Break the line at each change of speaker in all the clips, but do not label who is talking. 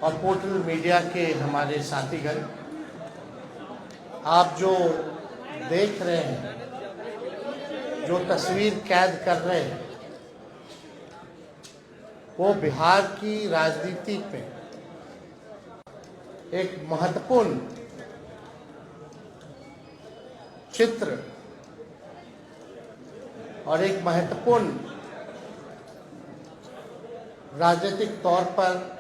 और portal media के हमारे साथीगण, आप जो देख रहे हैं, जो तस्वीर कैद कर रहे हैं, वो बिहार की राजनीति पे एक महत्वपूर्ण चित्र और एक महत्वपूर्ण राजनीतिक तौर पर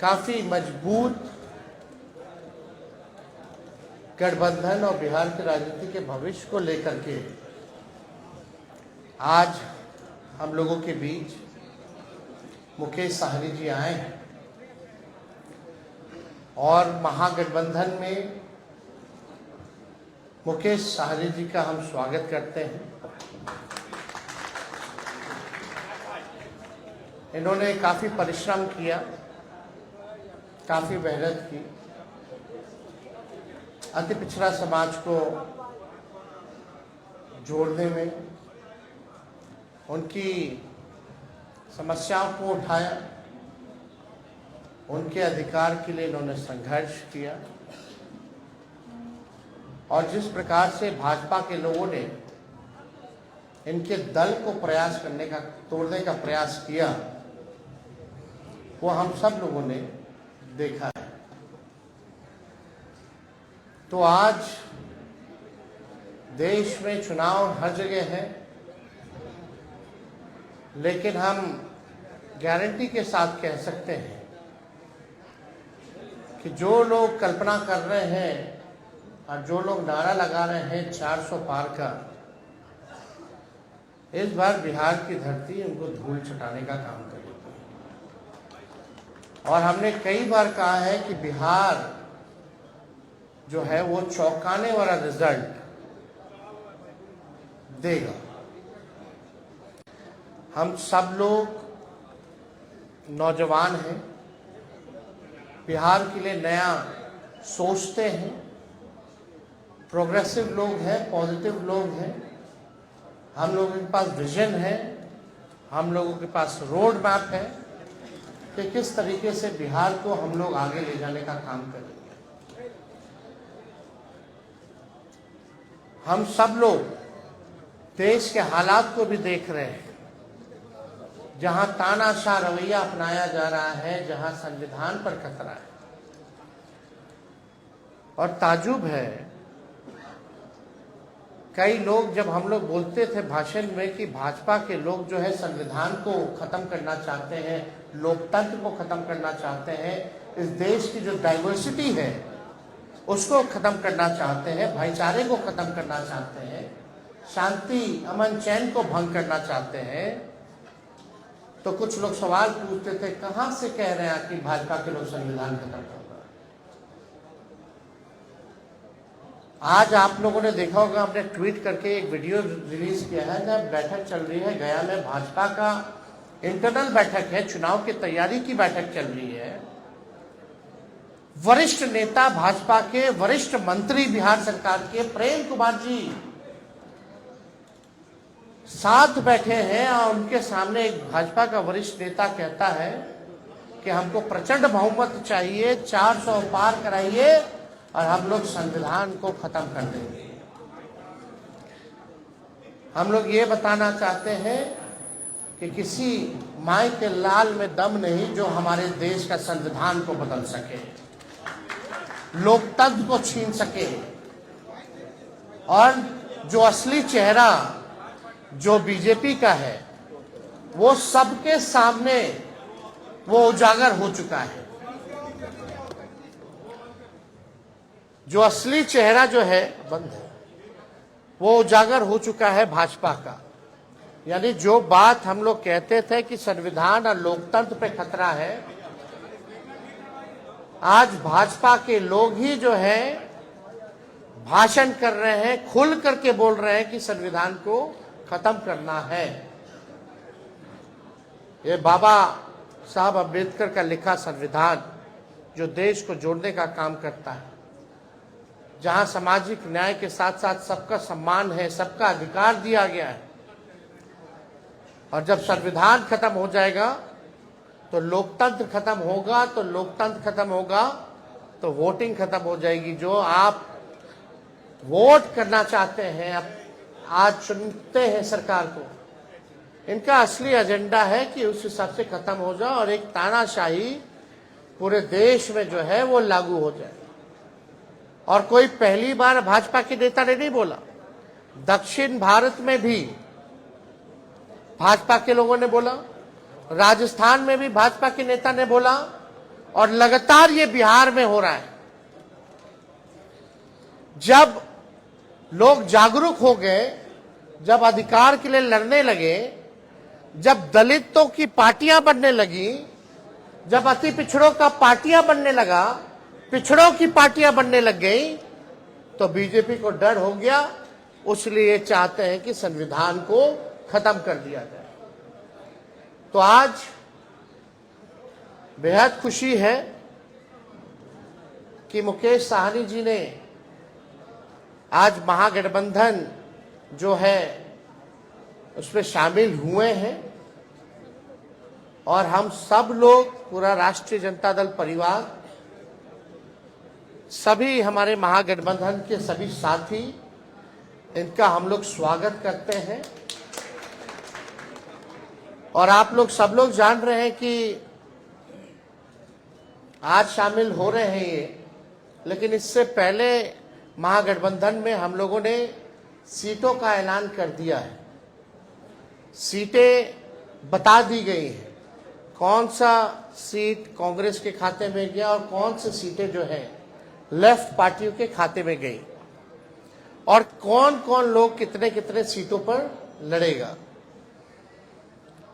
काफी मजबूत गठबंधन और बिहार की राजनीति के भविष्य को लेकर के आज हम लोगों के बीच मुकेश साहनी जी आए हैं और महागठबंधन में मुकेश साहनी जी का हम स्वागत करते हैं। इन्होंने काफी परिश्रम किया, काफी मेहनत की, अति पिछड़ा समाज को जोड़ने में, उनकी समस्याओं को उठाया, उनके अधिकार के लिए इन्होंने संघर्ष किया और जिस प्रकार से भाजपा के लोगों ने इनके दल को प्रयास करने का, तोड़ने का प्रयास किया, वो हम सब लोगों ने देखा है। तो आज देश में चुनाव हर जगह है, लेकिन हम गारंटी के साथ कह सकते हैं कि जो लोग कल्पना कर रहे हैं और जो लोग नारा लगा रहे हैं 400 पार का, इस बार बिहार की धरती उनको धूल छटाने का काम करेगी। और हमने कई बार कहा है कि बिहार जो है वो चौंकाने वाला रिजल्ट देगा। हम सब लोग नौजवान हैं, बिहार के लिए नया सोचते हैं, प्रोग्रेसिव लोग हैं, पॉजिटिव लोग हैं। हम लोगों के पास विजन है, हम लोगों के पास रोड मैप है कि किस तरीके से बिहार को हम लोग आगे ले जाने का काम करेंगे। हम सब लोग देश के हालात को भी देख रहे हैं, जहां तानाशाह रवैया अपनाया जा रहा है, जहां संविधान पर खतरा है। और ताजुब है, कई लोग, जब हम लोग बोलते थे भाषण में कि भाजपा के लोग जो है संविधान को खत्म करना चाहते हैं, लोकतंत्र को खत्म करना चाहते हैं, इस देश की जो डाइवर्सिटी है उसको खत्म करना चाहते हैं, भाईचारे को खत्म करना चाहते हैं, शांति अमन चैन को भंग करना चाहते हैं, तो कुछ लोग सवाल पूछते थे, कहां से कह रहे हैं कि भाजपा के लोग संविधान खत्म कर रहे हैं। आज आप लोगों ने देखा होगा, हमने ट्वीट करके एक वीडियो रिलीज किया है, जब बैठक चल रही है गया में, भाजपा का इंटरनल बैठक है, चुनाव की तैयारी की बैठक चल रही है। वरिष्ठ नेता भाजपा के, वरिष्ठ मंत्री बिहार सरकार के प्रेम कुमार जी साथ बैठे हैं और उनके सामने एक भाजपा का वरिष्ठ नेता कहता है कि हमको प्रचंड बहुमत चाहिए, 400 पार कराइए और हम लोग संविधान को खत्म कर देंगे। हम लोग ये बताना चाहते हैं कि किसी माई के लाल में दम नहीं जो हमारे देश का संविधान को बदल सके, लोकतंत्र को छीन सके, और जो असली चेहरा जो बीजेपी का है वो सबके सामने वो उजागर हो चुका है। जो असली चेहरा जो है बंद है, वो उजागर हो चुका है भाजपा का। यानी जो बात हम लोग कहते थे कि संविधान और लोकतंत्र पे खतरा है, आज भाजपा के लोग ही जो है भाषण कर रहे हैं, खुल करके बोल रहे हैं कि संविधान को खत्म करना है। ये बाबा साहब अम्बेडकर का लिखा संविधान जो देश को जोड़ने का काम करता है, जहां सामाजिक न्याय के साथ साथ सबका सम्मान है, सबका अधिकार दिया गया है। और जब संविधान खत्म हो जाएगा तो लोकतंत्र खत्म होगा, तो लोकतंत्र खत्म होगा तो वोटिंग खत्म हो जाएगी। जो आप वोट करना चाहते हैं, अब आज चुनते हैं सरकार को, इनका असली एजेंडा है कि उस हिसाब से खत्म हो जाए और एक तानाशाही पूरे देश में जो है वो लागू हो जाए। और कोई पहली बार भाजपा के नेता ने नहीं बोला, दक्षिण भारत में भी भाजपा के लोगों ने बोला, राजस्थान में भी भाजपा के नेता ने बोला, और लगातार ये बिहार में हो रहा है। जब लोग जागरूक हो गए, जब अधिकार के लिए लड़ने लगे, जब दलितों की पार्टियां बनने लगी, जब अति पिछड़ों का पार्टियां बनने लगा, पिछड़ों की पार्टियां बनने लग गई, तो बीजेपी को डर हो गया। इसलिए चाहते हैं कि संविधान को खत्म कर दिया जाए। तो आज बेहद खुशी है कि मुकेश साहनी जी ने आज महागठबंधन जो है उसमें शामिल हुए हैं, और हम सब लोग, पूरा राष्ट्रीय जनता दल परिवार, सभी हमारे महागठबंधन के सभी साथी, इनका हम लोग स्वागत करते हैं। और आप लोग सब लोग जान रहे हैं कि आज शामिल हो रहे हैं ये, लेकिन इससे पहले महागठबंधन में हम लोगों ने सीटों का ऐलान कर दिया है। सीटें बता दी गई हैं, कौन सा सीट कांग्रेस के खाते में गया और कौन सी सीटें जो है लेफ्ट पार्टियों के खाते में गई, और कौन कौन लोग कितने कितने सीटों पर लड़ेगा।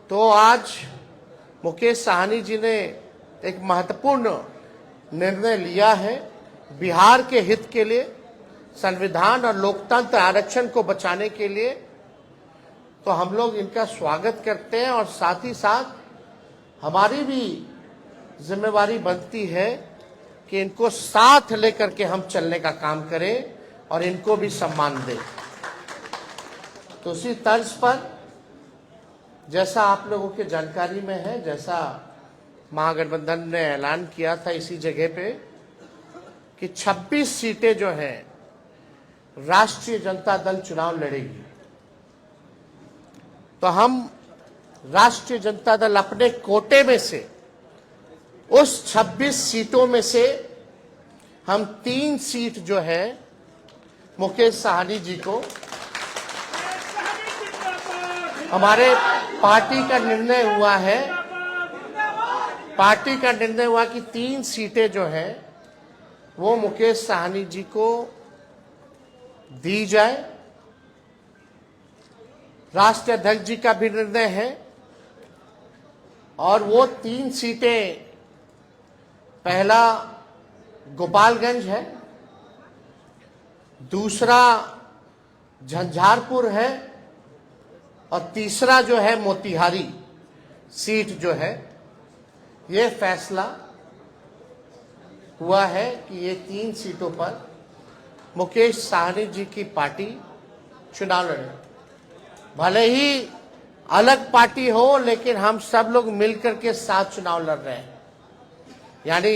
तो आज मुकेश साहनी जी ने एक महत्वपूर्ण निर्णय लिया है बिहार के हित के लिए, संविधान और लोकतंत्र आरक्षण को बचाने के लिए। तो हम लोग इनका स्वागत करते हैं, और साथ ही साथ हमारी भी जिम्मेवारी बनती है कि इनको साथ लेकर के हम चलने का काम करें और इनको भी सम्मान दें। तो उसी तर्ज पर, जैसा आप लोगों के जानकारी में है, जैसा महागठबंधन ने ऐलान किया था इसी जगह पे कि 26 सीटें जो हैं राष्ट्रीय जनता दल चुनाव लड़ेगी। तो हम राष्ट्रीय जनता दल अपने कोटे में से उस 26 सीटों में से हम 3 सीट जो है मुकेश साहनी जी को, हमारे पार्टी का निर्णय हुआ कि 3 सीटें जो है वो मुकेश साहनी जी को दी जाए। राष्ट्रीय अध्यक्ष जी का भी निर्णय है, और वो 3 सीटें, पहला गोपालगंज है, दूसरा झंझारपुर है, और तीसरा जो है मोतिहारी सीट जो है। ये फैसला हुआ है कि ये 3 सीटों पर मुकेश साहनी जी की पार्टी चुनाव लड़े। भले ही अलग पार्टी हो, लेकिन हम सब लोग मिलकर के साथ चुनाव लड़ रहे हैं। यानी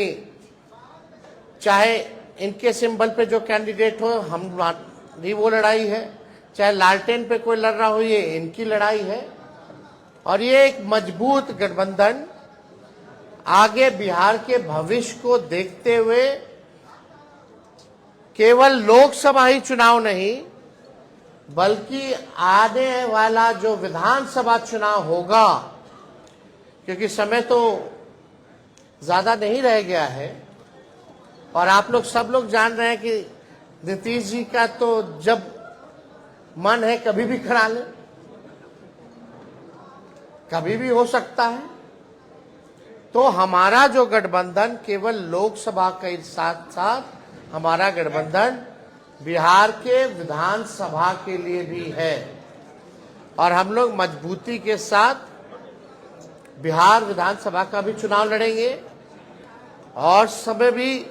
चाहे इनके सिंबल पे जो कैंडिडेट हो, हमारी वो लड़ाई है, चाहे लालटेन पे कोई लड़ रहा हो, ये इनकी लड़ाई है। और ये एक मजबूत गठबंधन आगे बिहार के भविष्य को देखते हुए केवल लोकसभा ही चुनाव नहीं, बल्कि आने वाला जो विधानसभा चुनाव होगा, क्योंकि समय तो ज्यादा नहीं रह गया है, और आप लोग सब लोग जान रहे हैं कि नीतीश जी का तो जब मन है कभी भी खड़ा ले, कभी भी हो सकता है। तो हमारा जो गठबंधन केवल लोकसभा के साथ साथ हमारा गठबंधन बिहार के विधानसभा के लिए भी है, और हम लोग मजबूती के साथ बिहार विधानसभा का भी चुनाव लड़ेंगे। और समय भी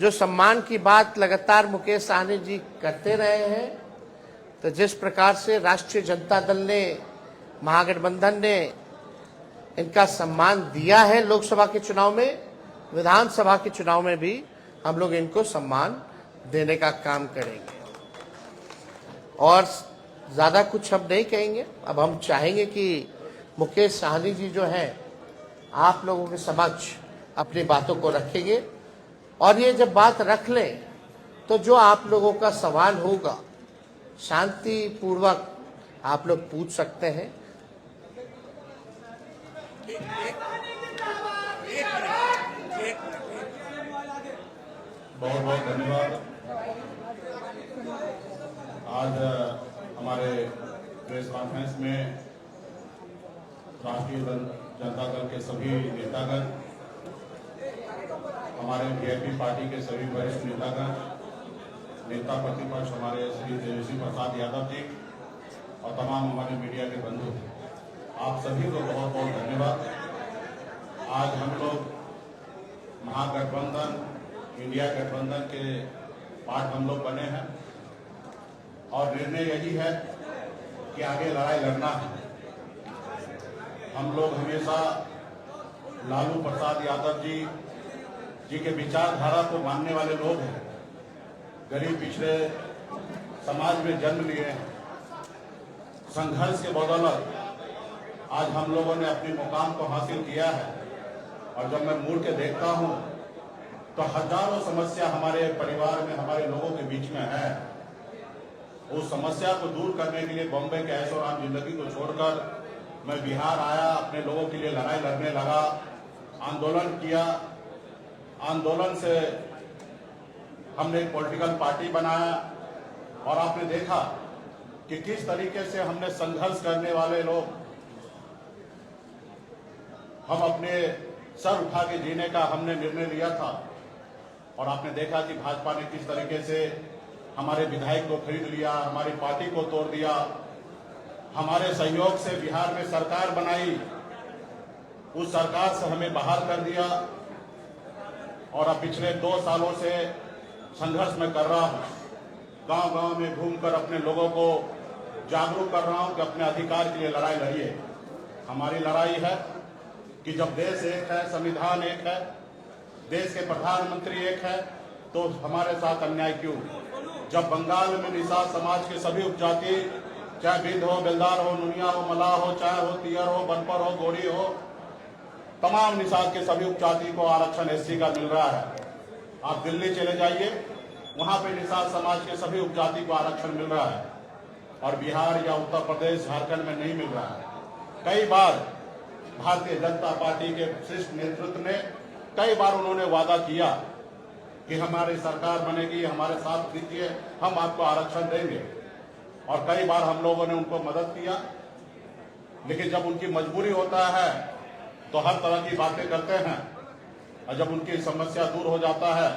जो सम्मान की बात लगातार मुकेश साहनी जी करते रहे हैं, तो जिस प्रकार से राष्ट्रीय जनता दल ने, महागठबंधन ने इनका सम्मान दिया है लोकसभा के चुनाव में, विधानसभा के चुनाव में भी हम लोग इनको सम्मान देने का काम करेंगे। और ज्यादा कुछ हम नहीं कहेंगे। अब हम चाहेंगे कि मुकेश साहनी जी जो हैं आप लोगों के समक्ष अपनी बातों को रखेंगे, और ये जब बात रख लें तो जो आप लोगों का सवाल होगा शांति पूर्वक आप लोग पूछ सकते हैं।
बहुत बहुत धन्यवाद। आज हमारे प्रेस कॉन्फ्रेंस में राष्ट्रीय जनता दल के सभी नेतागण, हमारे वीआईपी पार्टी के सभी वरिष्ठ नेतागण, नेता प्रतिपक्ष हमारे श्री तेजस्वी प्रसाद यादव जी और तमाम हमारे मीडिया के बंधु, आप सभी को बहुत बहुत धन्यवाद। आज हम लोग महागठबंधन, इंडिया गठबंधन के पार्ट हम लोग बने हैं और निर्णय यही है कि आगे लड़ाई लड़ना है। हम लोग हमेशा लालू प्रसाद यादव जी के विचारधारा को मानने वाले लोग हैं। गरीब पिछड़े समाज में जन्म लिए हैं। संघर्ष के बदौलत आज हम लोगों ने अपने मुकाम को हासिल किया है। और जब मैं मुड़ के देखता हूं तो हजारों समस्या हमारे परिवार में, हमारे लोगों के बीच में है। उस समस्या को दूर करने के लिए बॉम्बे के ऐशो आराम जिंदगी को छोड़कर मैं बिहार आया, अपने लोगों के लिए लड़ाई लड़ने लगा, आंदोलन किया। आंदोलन से हमने एक पॉलिटिकल पार्टी बनाया और आपने देखा कि किस तरीके से हमने संघर्ष करने वाले लोग, हम अपने सर उठा के जीने का हमने निर्णय लिया था। और आपने देखा कि भाजपा ने किस तरीके से हमारे विधायक को खरीद लिया, हमारी पार्टी को तोड़ दिया, हमारे सहयोग से बिहार में सरकार बनाई, उस सरकार से हमें बाहर कर दिया। और अब पिछले 2 सालों से संघर्ष में कर रहा हूं, गांव-गांव में घूमकर अपने लोगों को जागरूक कर रहा हूं कि अपने अधिकार के लिए लड़ाई लड़िए। हमारी लड़ाई है कि जब देश एक है, संविधान एक है, देश के प्रधानमंत्री एक है, तो हमारे साथ अन्याय क्यों? जब बंगाल में निषाद समाज के सभी उपजाति, चाहे बिंद हो, बेलदार हो, नुनिया हो, मलाह हो, चाहे हो तियर हो, बनपर हो, गोरी हो, तमाम निषाद के सभी उपजाति को आरक्षण एससी का मिल रहा है। आप दिल्ली चले जाइए, वहां पे निषाद समाज के सभी उपजाति को आरक्षण मिल रहा है और बिहार या उत्तर प्रदेश, झारखंड में नहीं मिल रहा है। कई बार भारतीय जनता पार्टी के शीर्ष नेतृत्व ने कई बार उन्होंने वादा किया कि हमारी सरकार बनेगी, हमारे साथ दीजिए, हम आपको आरक्षण देंगे। और कई बार हम लोगों ने उनको मदद किया, लेकिन जब उनकी मजबूरी होता है तो हर तरह की बातें करते हैं, और जब उनकी समस्या दूर हो जाता है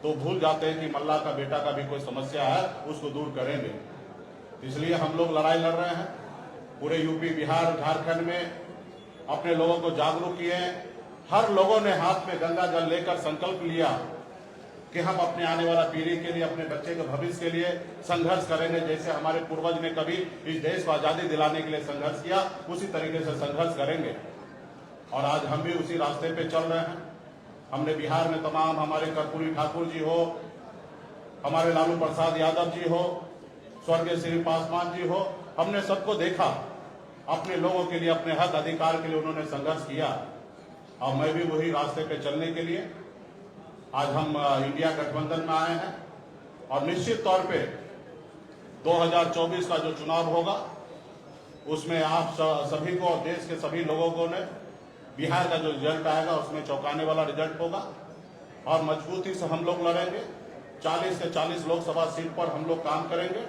तो भूल जाते हैं कि मल्ला का बेटा का भी कोई समस्या है, उसको दूर करेंगे। इसलिए हम लोग लड़ाई लड़ रहे हैं। पूरे यूपी, बिहार, झारखंड में अपने लोगों को जागरूक किए। हर लोगों ने हाथ में गंगा जल लेकर संकल्प लिया कि हम अपने आने वाला पीढ़ी के लिए, अपने बच्चे के भविष्य के लिए संघर्ष करेंगे। जैसे हमारे पूर्वज ने कभी इस देश को आजादी दिलाने के लिए संघर्ष किया, उसी तरीके से संघर्ष करेंगे। और आज हम भी उसी रास्ते पे चल रहे हैं। हमने बिहार में तमाम, हमारे कर्पूरी ठाकुर जी हो, हमारे लालू प्रसाद यादव जी हो, स्वर्गीय श्री पासवान जी हो, हमने सबको देखा। अपने लोगों के लिए, अपने हक अधिकार के लिए उन्होंने संघर्ष किया। और मैं भी वही रास्ते पे चलने के लिए आज हम इंडिया गठबंधन में आए हैं। और निश्चित तौर पे 2024 का जो चुनाव होगा उसमें आप सभी को, देश के सभी लोगों को ने, बिहार का जो रिजल्ट आएगा उसमें चौंकाने वाला रिजल्ट होगा। और मजबूती से हम लोग लड़ेंगे। 40 से 40 लोकसभा सीट पर हम लोग काम करेंगे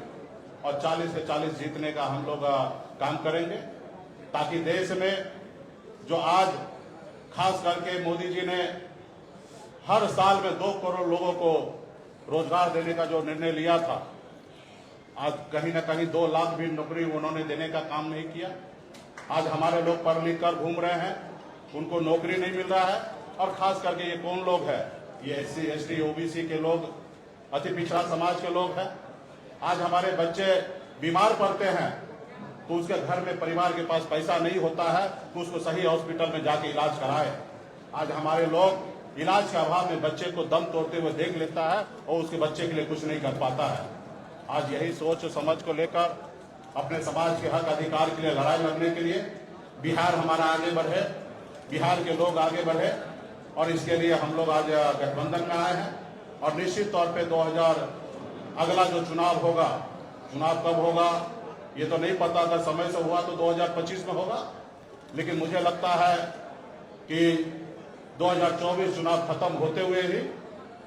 और 40 से 40 जीतने का हम लोग काम करेंगे, ताकि देश में जो आज खास करके मोदी जी ने हर साल में 2 करोड़ लोगों को रोजगार देने का जो निर्णय लिया था, आज कहीं ना कहीं 2 लाख भी नौकरी उन्होंने देने का काम नहीं किया। आज हमारे लोग पढ़ लिख कर घूम रहे हैं, उनको नौकरी नहीं मिल रहा है। और खास करके ये कौन लोग हैं? ये SC, ST, OBC के लोग, अति पिछड़ा समाज के लोग हैं। आज हमारे बच्चे बीमार पड़ते हैं तो उसके घर में परिवार के पास पैसा नहीं होता है तो उसको सही हॉस्पिटल में जाके इलाज कराए। आज हमारे लोग इलाज के अभाव में बच्चे को दम तोड़ते हुए देख लेता है और उसके बच्चे के लिए कुछ नहीं कर पाता है। आज यही सोच समझ को लेकर अपने समाज के हक अधिकार के लिए लड़ाई लड़ने के लिए बिहार हमारा आगे बढ़े, बिहार के लोग आगे बढ़े, और इसके लिए हम लोग आज गठबंधन में आए हैं। और निश्चित तौर पे 2000 अगला जो चुनाव होगा, चुनाव कब होगा ये तो नहीं पता, अगर समय से हुआ तो 2025 में होगा, लेकिन मुझे लगता है कि 2024 चुनाव खत्म होते हुए ही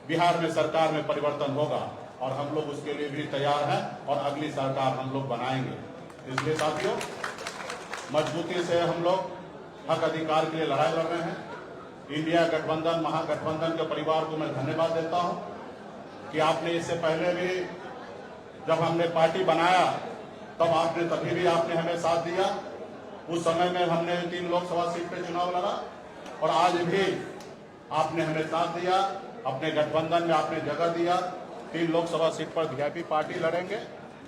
बिहार में सरकार में परिवर्तन होगा और हम लोग उसके लिए भी तैयार हैं और अगली सरकार हम लोग बनाएंगे। इसलिए साथियों, मजबूती से हम लोग हक अधिकार के लिए लड़ाई लड़ रहे हैं। इंडिया गठबंधन, महागठबंधन के परिवार को मैं धन्यवाद देता हूं कि आपने इससे पहले भी जब हमने पार्टी बनाया तभी भी आपने हमें साथ दिया। उस समय में हमने 3 लोकसभा सीट पे चुनाव लड़ा और आज भी आपने हमें साथ दिया, अपने गठबंधन में आपने जगह दिया। 3 लोकसभा सीट पर वीआईपी पार्टी लड़ेंगे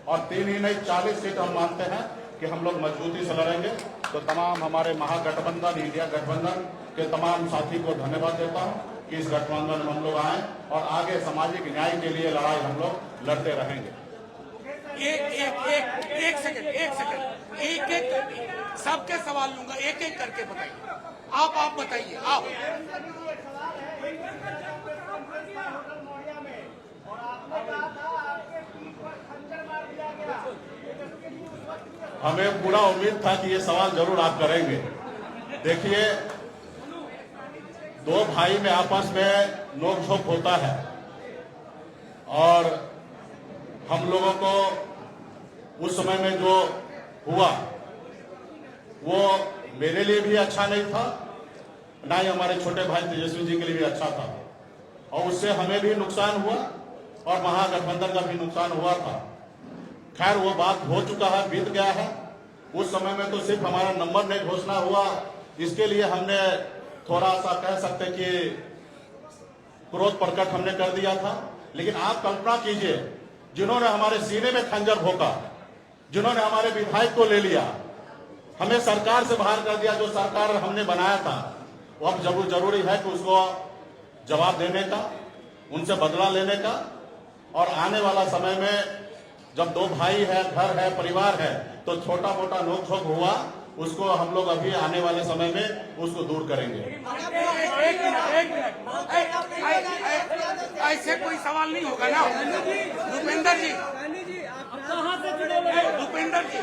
और 3 ही नहीं 40 सीट हम मानते हैं कि हम लोग मजबूती से लड़ेंगे। तो तमाम हमारे महागठबंधन, इंडिया गठबंधन के तमाम साथी को धन्यवाद देता हूं कि इस गठबंधन में हम लोग आए और आगे सामाजिक न्याय के लिए लड़ाई हम लोग लड़ते रहेंगे।
एक सेकंड, एक सबके सवाल लूंगा, एक एक करके बताइए। आप बताइए, आप।
हमें पूरा उम्मीद था कि ये सवाल जरूर आप करेंगे। देखिए, 2 भाई में आपस में नोक-झोंक होता है और हम लोगों को उस समय में जो हुआ वो मेरे लिए भी अच्छा नहीं था, ना ही हमारे छोटे भाई तेजस्वी जी के लिए भी अच्छा था, और उससे हमें भी नुकसान हुआ और महागठबंधन का भी नुकसान हुआ था। खैर, वो बात हो चुका है, बीत गया है। उस समय में तो सिर्फ हमारा नंबर नहीं घोषणा हुआ, इसके लिए हमने थोड़ा सा कह सकते कि क्रोध प्रकट हमने कर दिया था। लेकिन आप कल्पना कीजिए, जिन्होंने हमारे सीने में खंजर भोंका, जिन्होंने हमारे विधायक को ले लिया, हमें सरकार से बाहर कर दिया, जो सरकार हमने बनाया था, वो अब जरूरी है कि उसको जवाब देने का, उनसे बदला लेने का। और आने वाला समय में जब 2 भाई है, घर है, परिवार है, तो छोटा मोटा नोक-झोंक हुआ, उसको हम लोग अभी आने वाले समय में उसको दूर करेंगे।
एक मिनट, ऐसे कोई सवाल नहीं होगा ना भूपेंद्र जी? भूपेंद्र जी,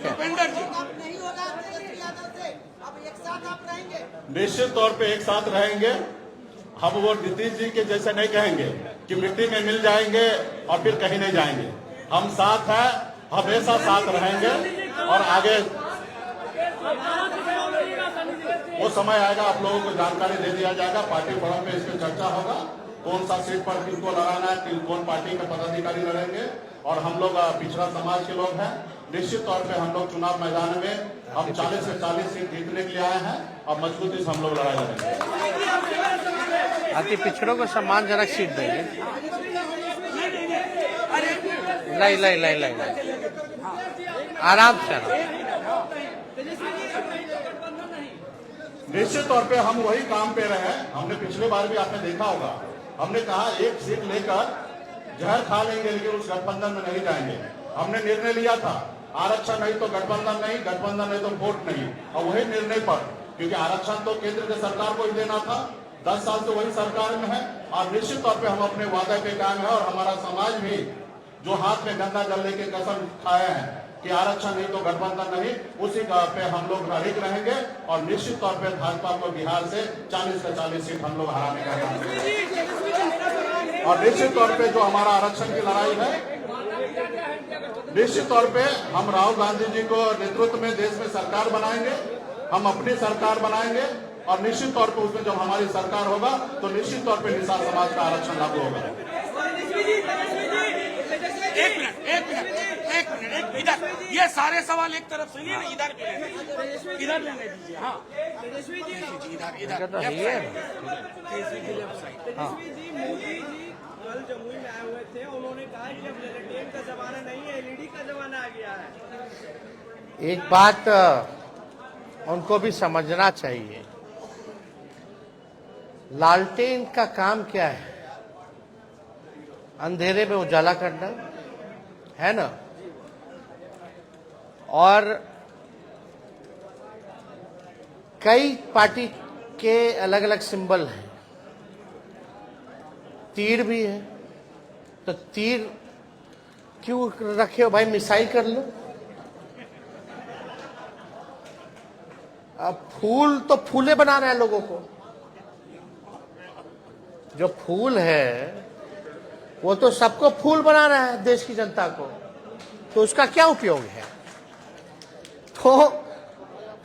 भूपेंद्र जी,
निश्चित तौर पे एक साथ रहेंगे। हम वो नीतीश जी के जैसे नहीं कहेंगे कि मिट्टी में मिल जाएंगे और फिर कहीं नहीं जाएंगे। हम साथ हैं, हमेशा साथ रहेंगे और आगे वो समय आएगा, आप लोगों को जानकारी दे दिया जाएगा। पार्टी फोरम पे इस पर चर्चा होगा, कौन सा सीट पर किसको लड़ाना है, कौन पार्टी के पदाधिकारी लड़ेंगे। और हम लोग पिछड़ा समाज के लोग हैं, निश्चित तौर पे हम लोग चुनाव मैदान में हम 40 से 40 सीट जीतने के लिए आए हैं और मजबूती से हम लोग लड़ाई लड़ेंगे।
अति पिछड़ों को सम्मानजनक सीट देंगे। लाई आराम से।
निश्चित तौर पे हम वही काम पे रहे हैं। हमने पिछले बार भी आपने देखा होगा, हमने कहा 1 सीट लेकर जहर खा लेंगे लेकिन उस गठबंधन में नहीं जाएंगे। हमने निर्णय लिया था, आरक्षण नहीं तो गठबंधन नहीं, गठबंधन नहीं तो वोट नहीं। और वही निर्णय पर, क्योंकि आरक्षण तो केंद्र के सरकार को ही देना था, 10 साल से वही सरकार में है और निश्चित तौर पे हम अपने वादे पे कायम है। और हमारा समाज भी जो हाथ में गंगा जल लेके कसम खाए हैं कि आरक्षण नहीं तो गठबंधन नहीं, उसी पे हम लोग अड़िग रहेंगे और निश्चित तौर पे भाजपा को बिहार से 40 से 40 सीट हम लोग हराने का काम करेंगे। और निश्चित तौर पे जो हमारा आरक्षण की लड़ाई है, निश्चित तौर पे हम राहुल गांधी जी को नेतृत्व में देश में सरकार बनाएंगे, हम अपनी सरकार बनाएंगे और निश्चित तौर पे उसमें जब हमारी सरकार होगा तो निश्चित तौर पे निषाद समाज का आरक्षण लागू होगा।
एक मिनट, इधर ये सारे सवाल एक तरफ सुनिए ना, इधर लेने दीजिए। हाँ, तेजस्वी जी, इधर
तेजस्वी जी, मोदी जी कल जमुई में आए हुए थे, उन्होंने कहा कि अब लेटेन का जमाना नहीं है, एलईडी का जमाना आ गया है।
एक बात उनको भी समझना चाहिए, लालटेन का काम क्या है? अंधेरे में उजाला करना है ना। और कई पार्टी के अलग अलग सिंबल हैं, तीर भी है, तो तीर क्यों रखे हो भाई? मिसाइल कर लो। अब फूल तो फूले बना रहे हैं लोगों को, जो फूल है वो तो सबको फूल बना रहा है, देश की जनता को, तो उसका क्या उपयोग है? तो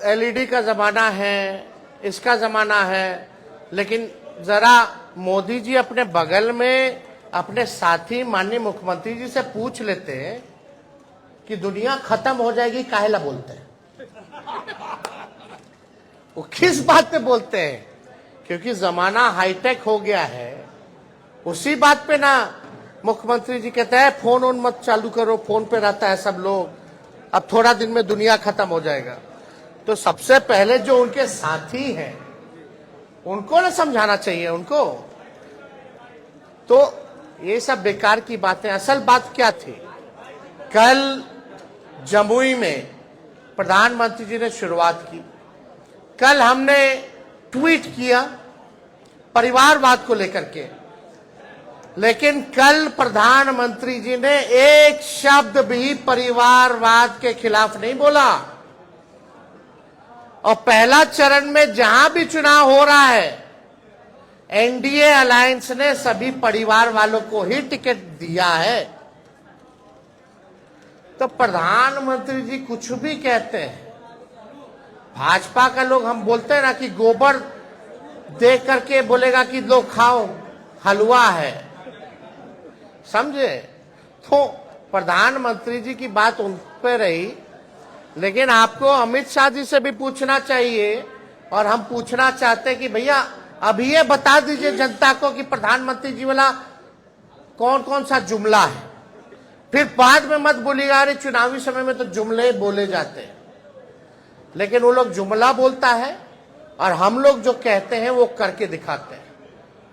एलईडी का जमाना है, इसका जमाना है, लेकिन जरा मोदी जी अपने बगल में अपने साथी माननीय मुख्यमंत्री जी से पूछ लेते हैं कि दुनिया खत्म हो जाएगी, काहेला बोलते हैं? वो किस बात पे बोलते हैं? क्योंकि जमाना हाईटेक हो गया है, उसी बात पे ना मुख्यमंत्री जी कहते हैं फोन ऑन मत चालू करो, फोन पे रहता है सब लोग, अब थोड़ा दिन में दुनिया खत्म हो जाएगा। तो सबसे पहले जो उनके साथी हैं उनको ना समझाना चाहिए उनको। तो ये सब बेकार की बातें। असल बात क्या थी? कल जमुई में प्रधानमंत्री जी ने शुरुआत की, कल हमने ट्वीट किया परिवारवाद को लेकर के, लेकिन कल प्रधानमंत्री जी ने एक शब्द भी परिवारवाद के खिलाफ नहीं बोला। और पहला चरण में जहां भी चुनाव हो रहा है, एनडीए अलायंस ने सभी परिवार वालों को ही टिकट दिया है। तो प्रधानमंत्री जी कुछ भी कहते हैं, भाजपा का लोग, हम बोलते हैं ना कि गोबर देख करके बोलेगा कि लो खाओ, हलवा है, समझे? तो प्रधानमंत्री जी की बात उन पे रही, लेकिन आपको अमित शाह जी से भी पूछना चाहिए। और हम पूछना चाहते हैं कि भैया अभी ये बता दीजिए जनता को कि प्रधानमंत्री जी वाला कौन कौन सा जुमला है, फिर बाद में मत बोलिएगा अरे चुनावी समय में तो जुमले बोले जाते हैं। लेकिन वो लोग जुमला बोलता है और हम लोग जो कहते हैं वो करके दिखाते हैं।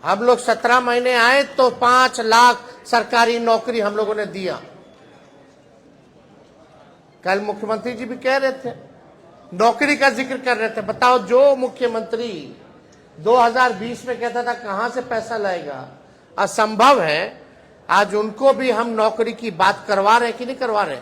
हम लोग 17 महीने आए तो 5 लाख सरकारी नौकरी हम लोगों ने दिया। कल मुख्यमंत्री जी भी कह रहे थे, नौकरी का जिक्र कर रहे थे। बताओ, जो मुख्यमंत्री 2020 में कहता था कहां से पैसा लाएगा, असंभव है। आज उनको भी हम नौकरी की बात करवा रहे हैं कि नहीं करवा रहे?